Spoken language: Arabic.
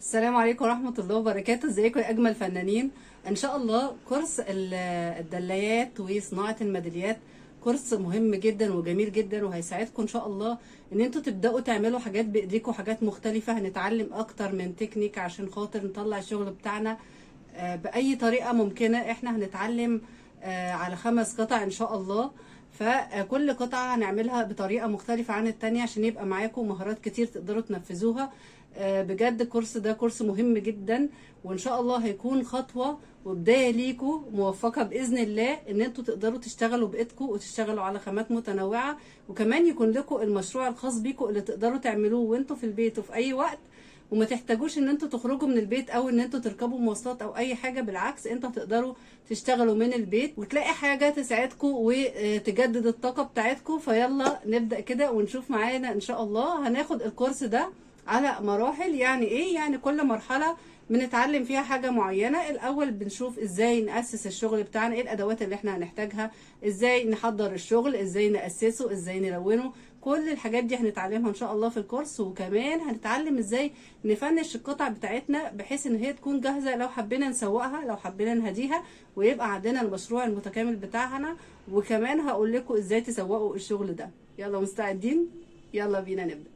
السلام عليكم ورحمة الله وبركاته. ازيكم يا أجمل فنانين؟ إن شاء الله كورس الدلايات وصناعة الميداليات كورس مهم جدا وجميل جدا، وهيساعدكم إن شاء الله إن انتوا تبدأوا تعملوا حاجات بإيديكم، حاجات مختلفة. هنتعلم أكتر من تكنيك عشان خاطر نطلع الشغل بتاعنا بأي طريقة ممكنة. احنا هنتعلم على 5 قطع إن شاء الله، فكل قطعة هنعملها بطريقة مختلفة عن التانية عشان يبقى معاكم مهارات كتير تقدروا تنفذوها. بجد الكورس ده كورس مهم جدا، وان شاء الله هيكون خطوة وبداية ليكوا موفقة بإذن الله ان انتوا تقدروا تشتغلوا بإيدكم وتشتغلوا على خامات متنوعة، وكمان يكون لكم المشروع الخاص بيكم اللي تقدروا تعملوه وانتوا في البيت وفي اي وقت، وما تحتاجوش ان انتوا تخرجوا من البيت او ان انتوا تركبوا مواصلات او اي حاجة. بالعكس انتوا هتقدروا تشتغلوا من البيت وتلاقي حاجة تساعدكم وتجدد الطاقة بتاعتكم. فيلا نبدأ كده ونشوف معانا ان شاء الله. هناخد الكورس ده على مراحل. يعني ايه؟ يعني كل مرحلة بنتعلم فيها حاجة معينة. الاول بنشوف ازاي نأسس الشغل بتاعنا، ايه الادوات اللي احنا هنحتاجها، ازاي نحضر الشغل، ازاي نأسسه، ازاي نلونه. كل الحاجات دي هنتعلمها ان شاء الله في الكورس، وكمان هنتعلم ازاي نفنش القطع بتاعتنا بحيث ان هي تكون جاهزة لو حبينا نسوقها، لو حبينا نهديها، ويبقى عندنا المشروع المتكامل بتاعنا. وكمان هقول لكم ازاي تسوقوا الشغل ده. يلا مستعدين؟ يلا بينا نبدأ.